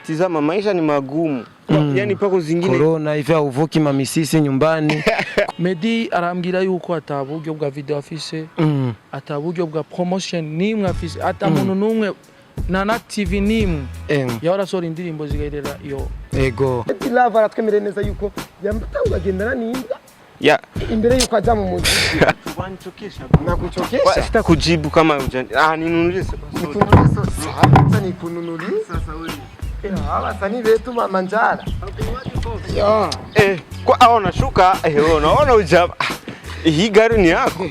tizama maisha ni magumu. Yani pako zingine corona hivi uvuki mamisisi nyumbani. Meddy arambwira yuko ataburyo bwa video afise, ataburyo bwa promotion nimwe afise, ata muntu numwe na TV nimwe yahora sora indirimbo zigairera iyo. Ego Meddy Love aratwemere neza yuko yamutagendana n'imbwa imbere yuko aja mu muziki. Wanchokesha. Nakuchokesha? Sita kujibu kama ninunulie sasa. Nikununulie sasa wewe. Abasanii betu manjara. Kwa aona shuka unaona ujaba. Hii gari ni yako.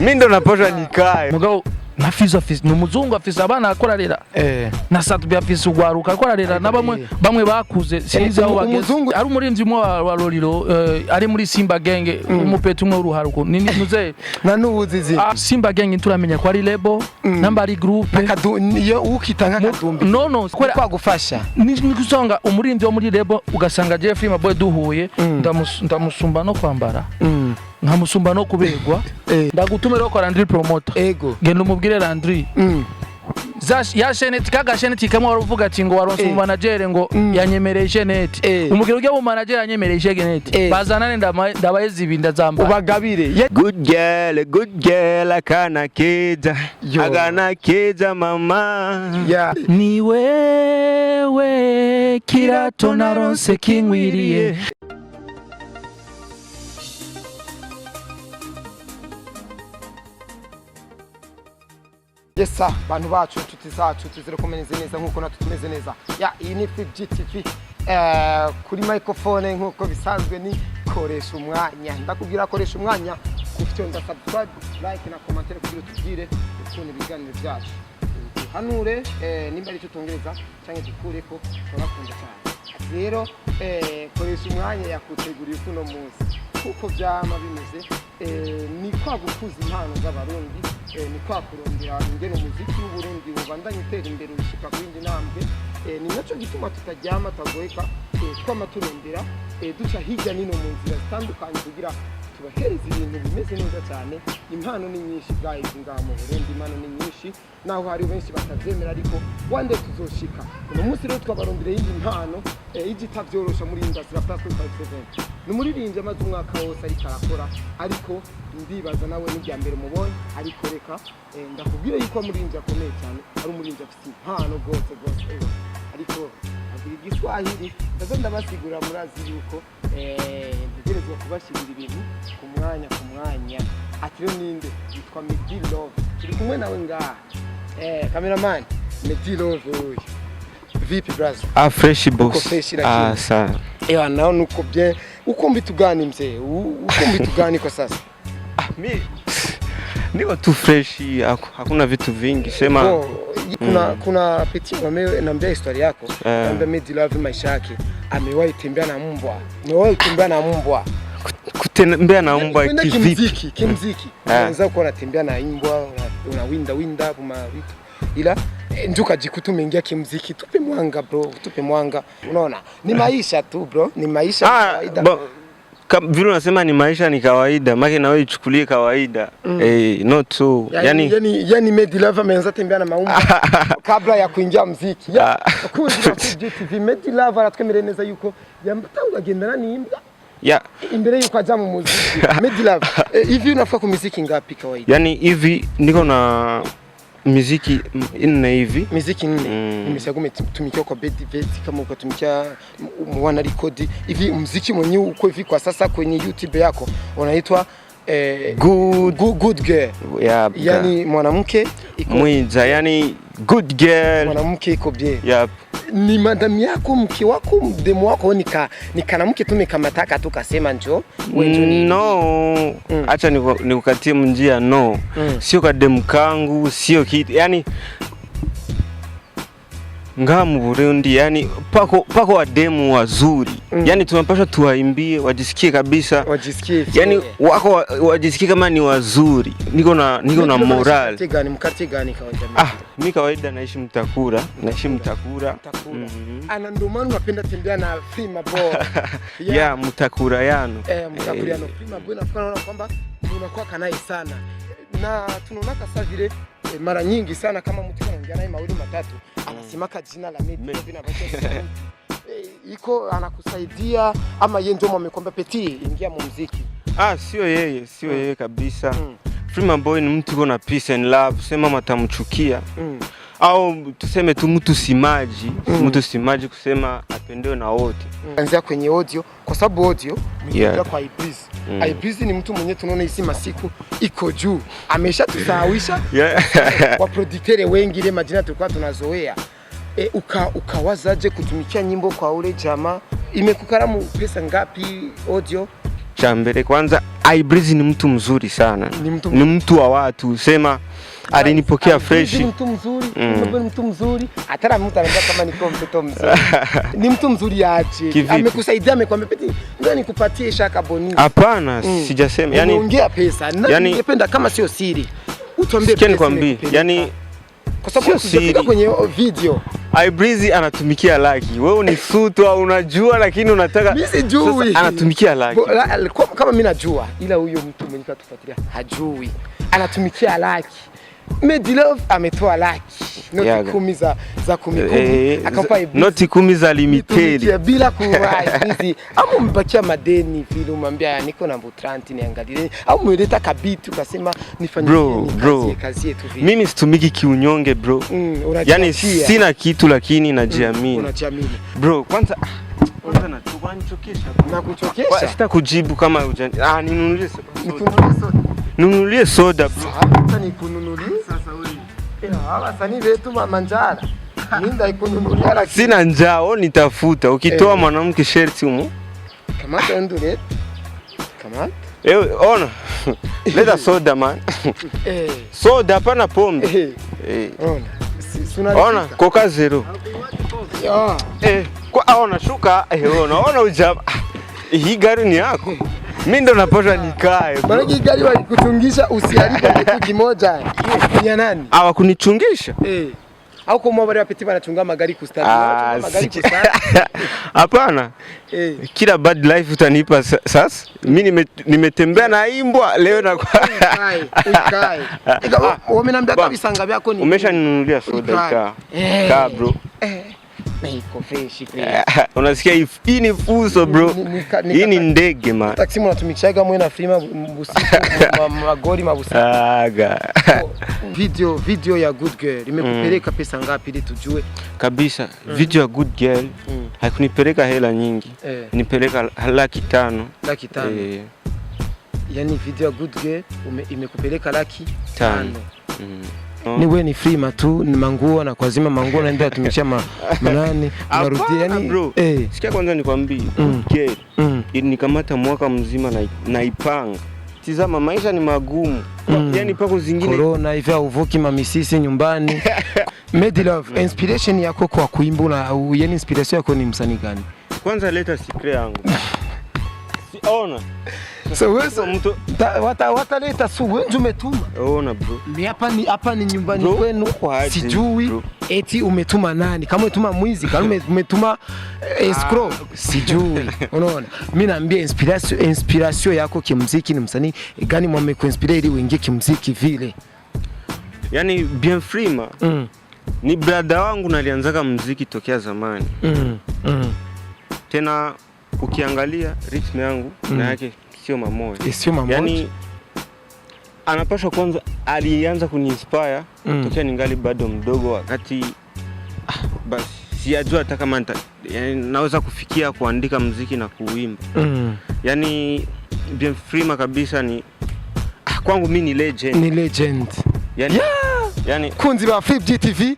Mimi ndo napaswa nikae. Mugabo nafizo afise numuzungu afise abana akorarera. Na Satubi afise ugwaruka akorarera na bamwe bakuze sinzi aho bageze. Ari umurinzi mwe wa Lolilo ari muri Simba Gang umupete umwe uruharuko. Ninuze na nubuzizi. Simba Gang turamenya ko ari label namba ari group. Iyo ukitanga kadumbi. No kwa gufasha. Nikusanga umurinzi wo muri label ugasanga Jeffrey Maboy duhuye ndamusumba no kwambara. Nkamusumba no kubegwa ndagutumira ko Landry promoter genda umubwire Landry ya Jeanette kaga Jeanette kamwe waruvuga ati ngo waronse mu manager ngo yanyemereye Jeanette umubwire ujye mu manager yanyemereye Jeanette bazanane ndabayezi ibinda zamba ubagabire good girl akana keja mama ni wewe kirato naronse kinkwiriye. Yesa bantu bacu inshuti zacu tuzire kumeneza neza nkuko natutumeze neza. Iyi ni FGTV kuri microphone nkuko bisanzwe ni koresha umwanya. Ndakubwira koresha umwanya kufyonda subscribe, like na commentaire kugira tugire ukuntu ibiganiro byacu. Hanure nimba ari cyo tongereza cyangwa dukureko turakunda cyane. Rero koresha umwanya yakuteguriye kuno munsi. Kuko byama bimeze ni kwa gukuza impano z'abarundi ni kwa kurondera ingene umuziki w'Uburundi ubandanye utera imbere ushika kwindi ntambwe ni naco gituma tutajyama tagoyeka twama turondera duca hirya nino mu nzira zitandukanye kugira tubahereza ibintu bimeze neza cyane. Impano ni nyinshi guys ngaha mu Burundi, impano ni nyinshi naho hari benshi batavyemera ariko one day tuzoshika. Uno munsi rero twabarondera iyi impano igitavyorosha muri industry ya Plus 257 numuririmbye amaze umwaka wose ariko arakora ariko ndibaza nawe n'ijya mbere mubonye ariko reka ndakubwira yuko umuririmbyi akomeye cyane ari umuririmbyi afite impano gose ariko agira igiswahili ndazo ndabasigura murazi yuko ntegerezwa kubashirira ibintu ku mwanya ati rero ninde yitwa Meddy Love turi kumwe nawe ngaha cameraman Meddy Love vipi brother fresh boss sana nao nuko bien uko mbitugani mzee uko mbitugani kwa sasa mimi niko tu fresh hakuna vitu vingi sema kuna petit mame naambia historia yako naambia Meddy Love maisha yake amewahi tembea na mbwa kutembea na mbwa kimziki unaweza kuwa unatembea na mbwa unawinda kuma vitu ila njuka jikuta umeingia kimziki. Tupe mwanga bro, tupe mwanga. Unaona ni maisha tu bro, ni maisha kawaida. Vile unasema ni maisha ni kawaida, maana na wewe ichukulie kawaida. Not so. Yani Meddy Love ameanza tembea na maumba kabla ya kuingia muziki. Kuzi FGTV Meddy Love aratwemere neza yuko yamutagendana n'imbwa. Imbere yuko aja mu muziki. Meddy Love hivi unafika ku muziki ngapi kawaida? Yani hivi niko na muziki nne hivi. Muziki nne. Nimeshagume tumikia kwa Bediveti kama ukatumikia mwana record. Hivi muziki mwenyewe uko hivi kwa sasa kwenye YouTube yako unaitwa good girl. Yani mwanamke iko mwiza, yani good girl. Mwanamke iko bien. Ni madam yako mke wako demo wako ni kana mke tumekamataka tukasema njoo wenjoni. No acha nikukatie njia no. Sio kwa demu kangu, sio kitu. Yani ngamu Burundi yani pako wa demu wazuri. Yani tunapaswa tuwaimbie wajisikie kabisa. Yani wako wajisikie kama ni wazuri. Niko na moral. Mkate gani kawaida? Mimi kawaida naishi Mtakura. Ana ndo maana unapenda tembea na Prima Boy. Mtakura yano. Mtakura yano Prima Boy nafikana kwamba unakuwa kanai sana. Na tunaona kasa vile mara nyingi sana kama mtu anaongea naye mawili matatu anasema jina la Medi Love na bacha iko anakusaidia ama yeye ndio amekwambia Peti ingia mu muziki? Sio yeye kabisa. Freema Boy ni mtu yuko na peace and love, sema matamchukia. Au tuseme tu mtu simaji, mtu simaji kusema apendewe na wote. Anzia kwenye audio kwa sababu audio ni kwa Ibreeze. Ibreeze ni mtu mwenye tunaona hisi masiku iko juu. Ameshatusaawisha. Wa producteur wengi ile majina tulikuwa tunazoea. Ukawazaje kutumikia nyimbo kwa ule jamaa? Imekukaramu pesa ngapi audio? Chambere kwanza Ibreeze ni mtu mzuri sana. Ni mtu wa watu, sema alinipokea fresh. Ni mtu mzuri, ni mtu mzuri. Hata mtu anaambia kama niko mtoto mzuri. Ni mtu mzuri aje. Amekusaidia amekwambia Peti, ndio nikupatie shaka bonus. Hapana, sijasema. Yani ongea pesa. Ningependa kama sio siri. Utuambie pesa. Nikwambie, yani kwa sababu sijafika kwenye video. Ibreeze anatumikia Lucky. Wewe ni sutu au unajua lakini unataka mimi sijui. Anatumikia Lucky. Kama mimi najua ila huyo mtu mwenye katufuatilia hajui. Anatumikia Lucky. Medi Love ametoa Lucky. Noti 10 za 10 akapa Ibreeze. Noti 10 za limited. Bila kuwahi hizi. Au mbakia madeni vile umwambia niko na Butranti niangalie. Au umeleta kabiti ukasema nifanyie kazi yetu vile. Mimi situmiki kiunyonge bro. Yani sina kitu lakini najiamini. Unajiamini. Bro, kwanza natukuchokesha. Nakuchokesha? Sitakujibu kama ninunulie soda. Nunulie soda bro. Hata nikununulie sasa wewe. Wasanii wetu manjara. Minda ikununulia lakini sina njaa, nitafuta. Ukitoa mwanamke shirt humo. Kamata ndule. Kamata. Ona. Leta soda man. Soda hapana pombe. Ona, Coca Zero. Ona shuka. Ona ujaba. Hii gari ni yako. Mimi ndo napaswa nikae. Bwana hii gari walikutungisha usiharibu kitu kimoja. Ni nani? Hawakunichungisha. Au kwa mwabari wa Peti wanachunga magari kustadi. Magari kustadi. Hapana. Kila bad life utanipa sasa. Mimi nimetembea na imbwa leo na ukai. Wamenambia kabisa ngapi yako ni. Umeshaninunulia soda ka bro. Iko fresh kweli. Unasikia hii ni fuso bro. Hii ni ndege man. Taxi mnatumikishaga mwe na Freema busiku magori mabusiku. Video ya Good Girl imekupeleka pesa ngapi ili tujue? Kabisa. Video ya Good Girl haikunipeleka hela nyingi. Nipeleka $500,000. $500,000. Yani video ya Good Girl imekupeleka $500,000. Ni wewe ni Freema tu ni manguo na kwazima manguo naenda tumishia manani unarudia yani bro. Sikia kwanza nikwambie Girl nikamata mwaka mzima naipanga. Tizama maisha ni magumu. Yani pako zingine corona hivi uvuki mamisisi nyumbani. Medi Love, inspiration yako kwa kuimba na yani inspiration yako ni msanii gani? Kwanza leta secret yangu. Ona. So wewe mtu wataleta wewe umetuma. Ona bro. Mimi hapa ni nyumbani kwenu. Sijui eti umetuma nani? Kama umetuma mwizi, kama umetuma escrow, sijui. Unaona? Mimi naambia inspiration yako kimuziki ni msanii gani mmekuinspire ili uingie kimuziki vile? Yani bien Freema. Ni brother wangu nalianzaka muziki tokea zamani. Tena ukiangalia rhythm yangu na yake sio mamoja. Sio mamoja. Yani anapaswa kwanza alianza kuniinspire tokea ningali bado mdogo wakati basi sijajua hata kama yani naweza kufikia kuandika muziki na kuimba. Yani bien Freema kabisa ni kwangu mimi ni legend. Ni legend. Yani kunzi ba Flip GTV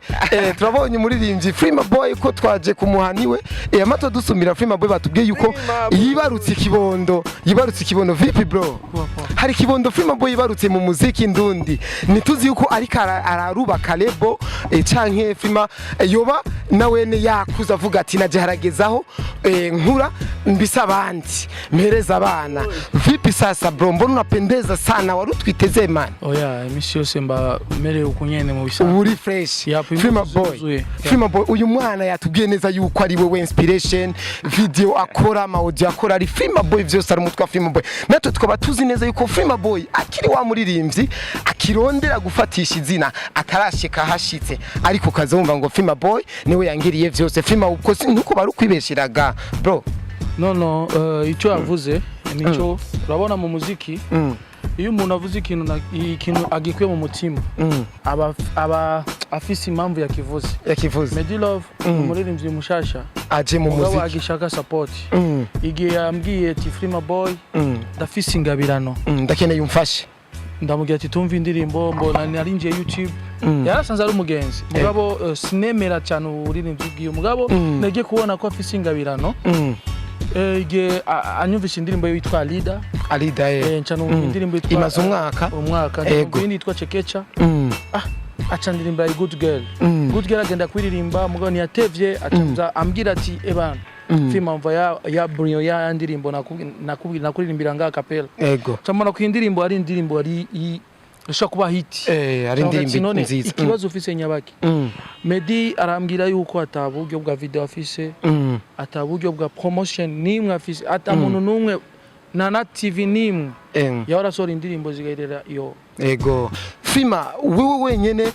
turabonye umuririmbyi Freema Boy ko twaje kumuhaniwe amato dusumira Freema Boy batubwiye yuko yibarutse ikibondo vipi bro? Hari kibondo Freema Boy yibarutse mu muziki ndundi nituzi yuko ariko araruba kalebo canke Freema yoba nawene yakuza avuga ati naje haragezaho nkura mbisa abandi mpereza abana vipi sasa bro? Mbona unapendeza sana warutwiteze man? Oya imisi yose mba mere ukunyene mu bisa uri fresh. Freema Boy uyu mwana yatubwiye neza yuko ari wewe inspiration video akora audio akora ari Freema Boy vyose ari mutwa Freema Boy natwe tukaba tuzi neza yuko Freema Boy akiri wa muririmbyi kirondera gufatisha izina atarashika hashitse ariko kazumva ngo Filma Boy niwe yangiriye vyose Filma ubwo nuko bari kwibeshiraga bro. No icyo yavuze nico urabona mu muziki iyo umuntu avuze ikintu agikuye mu mutima aba afise impamvu yakivuze Medi Love umuririmbyi mushasha aje mu muziki agishaka support igihe yambwiye ati Filma Boy ndafise ingabirano ndakeneye umfashe ndamubwira ati tumva indirimbo mbona narinje YouTube yarasanze ari umugenzi mugabo sinemera cyane uririmbyi bw'iyo mugabo nege kubona ko afise ingabirano igihe anyumvisha indirimbo yitwa Alida ncano indirimbo yitwa imaze umwaka indi yitwa Chekecha aca ndirimba Good Girl agenda kwiririmba mugabo ntiyatevye aca ambwira ati ebana Filma mva ya Bruno ya ndirimbo nakuririmbira nga capella camana ku indirimbo ari indirimbo ari ishaka kuba hit ari indirimbo nziza ikibazo ufise nyabaki Medi arambwira yuko ataburyo bwa video afise ataburyo bwa promotion nimwe afise atamuntu numwe na TV nimwe yahora sora indirimbo zigairera iyo Filma wewe wenyene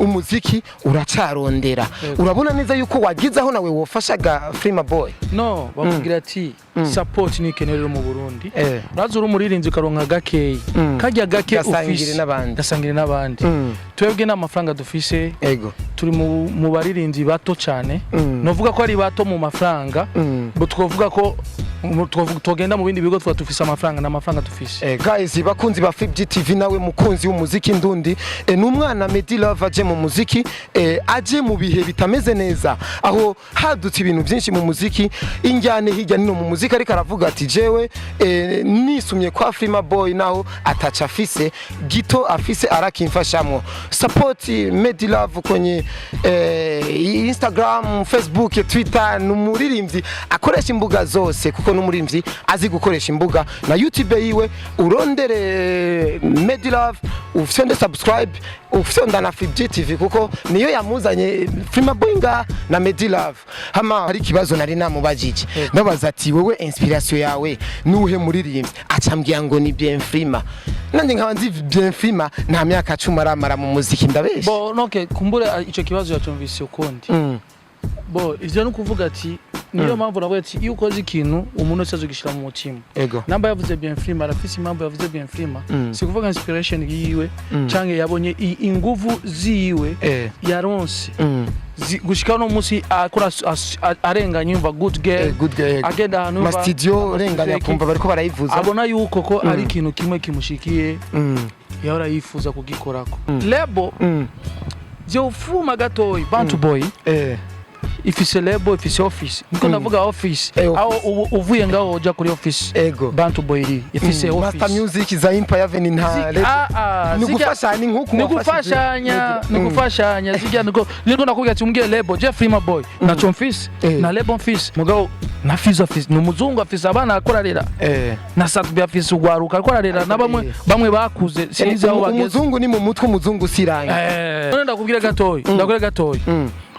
umuziki uracarondera urabona neza yuko wagizaho nawe wofashaga Filma Boy no bakubwira ati support ni kenerero mu Burundi razura umuririnzi karonka gakeyi kajya gake ufise gasangire n'abandi twebwe n'amafaranga dufise turi mu baririnzi bato cyane novuga ko ari bato mu mafaranga bo twovuga ko tugenda mu bindi bigo twatufise amafaranga n'amafaranga tufise guys bakunzi ba FGTV nawe mukunzi w'umuziki ndundi n'umwana Medi Love aje mu muziki aje mu bihe bitameze neza aho hadutse ibintu byinshi mu muziki injyane hirya no mu muziki ariko aravuga ati jewe nisumye kwa Filma Boy naho atacha afise gito afise arakimfashamwo support Medi Love kwenye Instagram, Facebook, Twitter n'umuririmbyi akoresha imbuga zose kuko n'umuririmbyi azi gukoresha imbuga na YouTube yiwe urondere Medi Love ufite subscribe ufite na FGTV kuko niyo yamuzanye Filma Boy na Medi Love hama hari kibazo nari namubajije ndabaza ati wewe inspiration yawe nuhe muririmbyi acambwiye ngo ni bien Filma nandi nkaba nzi bien Filma nta myaka 10 aramara mu muziki ndabesha okay kumbure ico kibazo yacumvise ukundi bo ivyo no kuvuga ati niyo mpamvu nawe ati iyo ukoze ikintu umuntu wese azogishira mu mutima namba yavuze bien Filma arafise impamvu yavuze bien Filma si kuvuga inspiration yiwe canke yabonye inguvu ziwe yaronse gushika no musi akora arenganya yumva Good Girl agenda hano ma studio renganya kumva bariko barayivuza abona yuko ko ari ikintu kimwe kimushikiye yahora yifuza kugikorako lebo je ufuma gatoyi Bantu Boy ifise lebo ifise office niko ndavuga office aho uvuye ngaho uja kuri office Bantu Boy iri ifise office Master Music za Empire Avenue nta nigufashanya zijya niko nakubwira ati umbwiye lebo je Filma Boy na chomfise na lebo office mugabo na fizo office n'umuzungu afise abana akorarera na satbi office ugwaruka akorarera na bamwe bakuze sinzi aho bageze umuzungu ni mu mutwe umuzungu siranga none ndakubwira gatoyi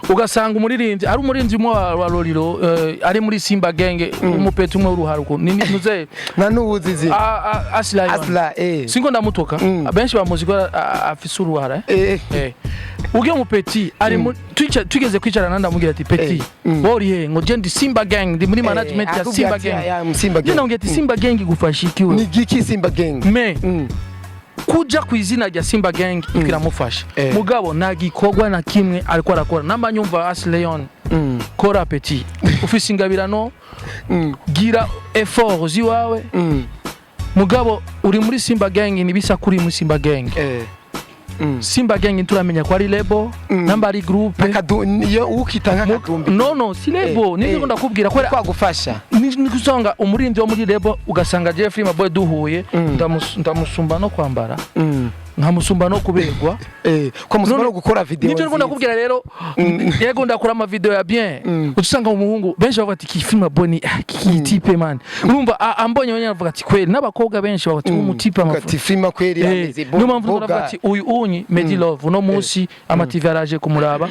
ugasanga umuririmbyi ari umuririmbyi mu wa Lolilo ari muri Simba Gang umupeti umwe w'uruharuko nuze na nubuzizi asla singo ndamutoka benshi bamuzi ko afise uruhara ugiye umupeti ari tugeze kwicarana ndamubwira ati peti bori ngo je ndi Simba Gang ndi muri management ya Simba Gang je ndamubwira ati Simba Gang gufashikiwe ni giki Simba Gang kuja kwizina rya Simba Gang ikiramufasha mugabo nagikogwa na kimwe alikuwa arakora namba nyumva Asleon kora petit ufise ingabirano gira effort ziwawe mugabo uri muri Simba Gang nibisa kuri muri Simba Gang Simba Gang turamenya ko ari lebo namba ari groupe yo ukitanga kadumbi no si lebo niko ndakubwira ko kwagufasha nikusanga umurindi wo muri lebo ugasanga je Filma Boy duhuye ndamusumba no kwambara nkamusumba no kubegwa ko musumba no gukora video nivyo ndakubwira rero yego ndakora ama video ya bien utusanga umuhungu benshi bavuga ati ki Filma Boy ni ki type man urumva ambonye wenye bavuga ati kweli n'abakobwa benshi bavuga ati umutype amavuga ati Filma kweli ameze bo no mpamvu ndavuga ati uyu unyi Medi Love uno munsi ama TV araje kumuraba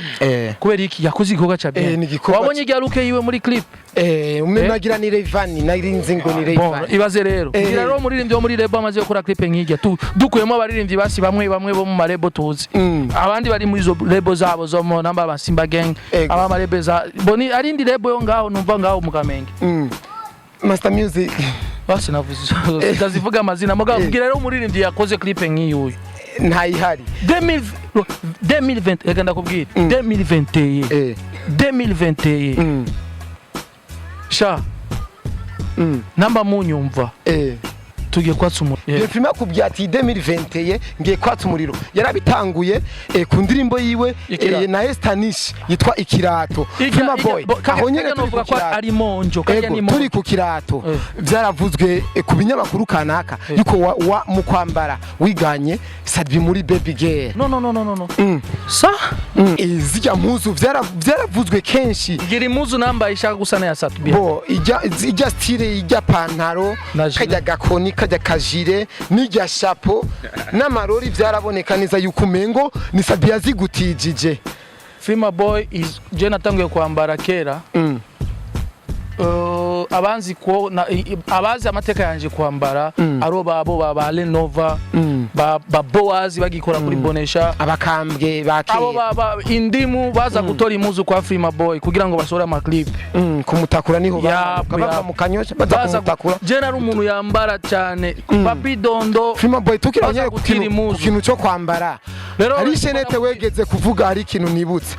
kubera iki yakoze igikorwa cha bien wabonye rya ruke yiwe muri clip Nagira ni Rayvanny narinze ngo ni Rayvanny. Ibaze rero ngira rero umuririmbyi wo muri Rebo amaze gukora clip nk'ijya dukuyemo abaririmbyi basi bamwe bo mu marebo tuzi abandi bari muri izo rebo zabo zo mu namba ba Simba Gang aba marebo za boni arindi rebo yo ngaho numva ngaho mu Kamenge Master Music basi navuze ndazivuga amazina mugabo ngira rero umuririmbyi yakoze clip nk'iyo ntayihari 2020 reka ndakubwira 2021 sha namba munyumva tugiye kwatsa umuriro Filma kubyati 2021 ngiye kwatsa umuriro yarabitanguye ku ndirimbo yiwe na Estanish yitwa Ikirato Filma Boy aho nyene tuvuga ko ari monjo kanya ni monjo turi ku kirato byaravuzwe ku binyamakuru kanaka yuko mu kwambara wiganye Sadbi muri Baby Girl no sa izijya mpuzu byaravuzwe kenshi gira impuzu namba ishaka gusana ya Sadbi bo ijya style ijya pantaro kajya gakoni kajya kajire n'ijya chapeau n'amarori byaraboneka neza yuko umengo ni Sadbi yazigutijije. Filma Boy is je natangiye kwambara kera abanzi ko abazi amateka yanje kwambara aro babo ba Lenova ba Boaz bagikora kuri Bonesha abakambwe bake abo baba indimu baza gutora imuzu kwa Filma Boy kugira ngo basore ama clip kumutakura niho baba mu kanyosha baza kumutakura je nari umuntu yambara cyane Papi Dondo Filma Boy tukiranye ku kintu cyo kwambara hari Shenete wegeze kuvuga hari ikintu nibutse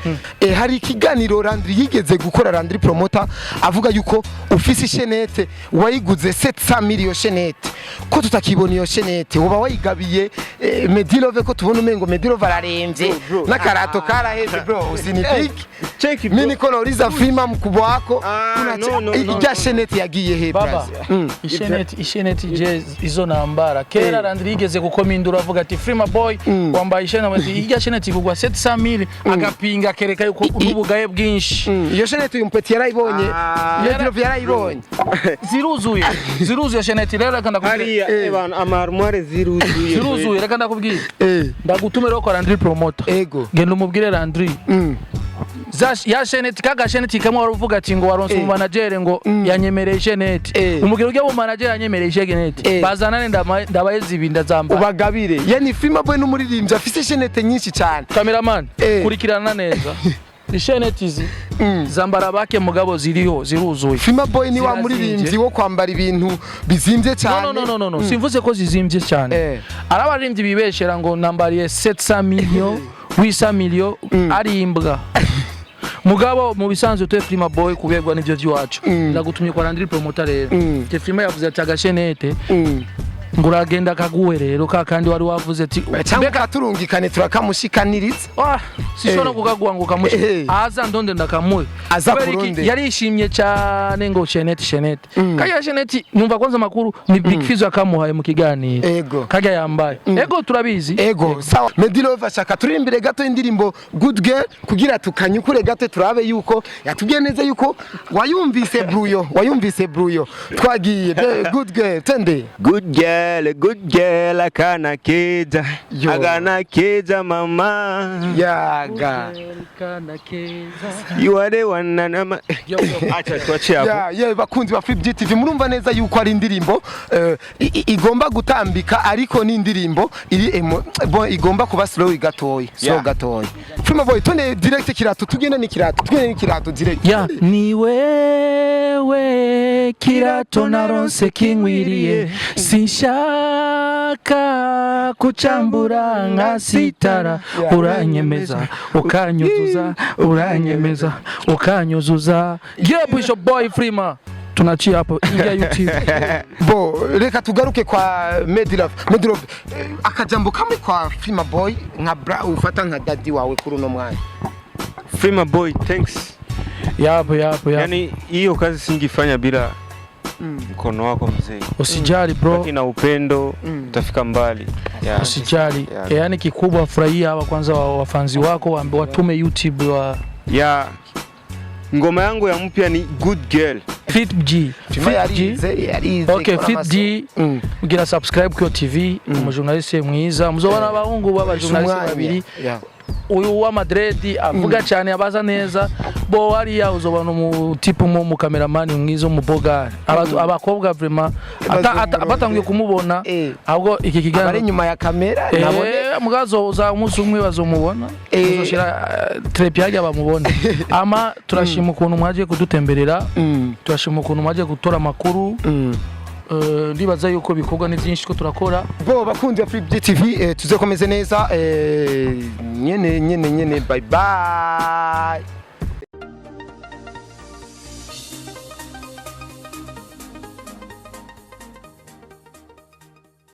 hari ikiganiro Landry yigeze gukora Landry promoter avuga yuko ufisi Shenete wayiguze 700 million Shenete ko tutakibona iyo Shenete uba wayigabiye Medilove ko tubona umengo Medilove araremvye nakarato karaheze bro usinipik mimi ko noriza Filma mkubwa wako ijya Shenete yagiye he baba Shenete je izo nambara kera Landry yigeze gukomindura avuga ati Filma Boy wambaye Shenete ijya Shenete kugwa 700 million agapinga kereka yuko ubugaye bwinshi iyo Shenete yumpeti yarayibonye Medilove yarayibonye ziruzuye Shenete rero kandi hariya amarmoire ziruzuye reka ndakubwira ndagutumira ko Landry promoter genda umubwire Landry ya Shenete kaga Shenete kamwe waruvuga ati ngo waronse mu manager ngo yanyemereye Shenete umubwire ujye mu manager yanyemereye Shenete bazanane ndabayezi ibinda zamba ubagabire yani Filma Boy n'umuririmbyi afise Shenete nyinshi cyane cameraman kurikirana neza Shenete izi zambara bake mugabo ziruzuye Filma Boy ni wa muririmbyi wo kwambara ibintu bizimvye cyane no simvuze ko zizimvye cyane arabaririmbyi bibeshera ngo nambariye 700 million 800 million ari imbwa mugabo mu bisanzwe to Filma Boy kubegwa n'ivyo by'iwacu ndagutumye kwa Landry promoter rero Filma yavuze ati agashenete nguragenda kaguwe rero kandi wari wavuze ati beka turungikane turakamushikaniriza sishona kukagwa ngo kamushi aza ndonde ndakamuye aza Burundi yarishimye cyane ngo Shenete kaya Shenete numva kwanza makuru ni Big Fizzo akamuhaye mu kiganiro kajya yambaye turabizi sawa Medilove ashaka turimbire gato indirimbo Good Girl kugira tukanyukure gato turabe yuko yatubwiye neza yuko wayumvise bruyo twagiye Good Girl tende Good girl akana keza mama yaga kana keza you are the one nama acha tuache hapo bakunzi ba Flip TV murumva neza yuko ari indirimbo igomba gutambika ariko ni indirimbo iri igomba kuba slow gatoyi Filma Boy tone direct kirato tugende ni kirato direct ni wewe kirato naronse kinkwiriye sinshaka kuchambura nkasitara uranyemeza ukanyuzuza Bishop Boy Filma tunachia hapo ingia YouTube reka tugaruke kwa Medilove akajambo kamwe kwa Filma Boy nka ufata nka daddy wawe kuri no mwanya Filma Boy thanks yapo yani hiyo kazi singifanya bila mkono wako mzee. Usijali bro. Na upendo utafika mbali. Usijali. Yani kikubwa furahia hawa kwanza wafanzi wako watume YouTube wa ngoma yangu ya mpya ni Good Girl. Fit G. Okay, Fit G. Mugira subscribe kwa TV, umujournaliste mwiza. Muzobana abahungu baba journaliste babiri. uyu wa Madrid avuga cyane abaza neza bo hariya uzobana umutipe mu cameraman mwizo mu bogari abakobwa vraiment batangiye kumubona ahubwo iki kiganiro bari nyuma ya kamera nabone mugazo uza umunsi umwe bazomubona uzoshira trepi yajya bamubona ama turashima ukuntu mwaje kudutemberera turashima ukuntu mwaje gutora makuru ndibaza yuko bikorwa ni byinshi ko turakora bo bakunze Flip TV tuzekomeze neza nyene bye bye.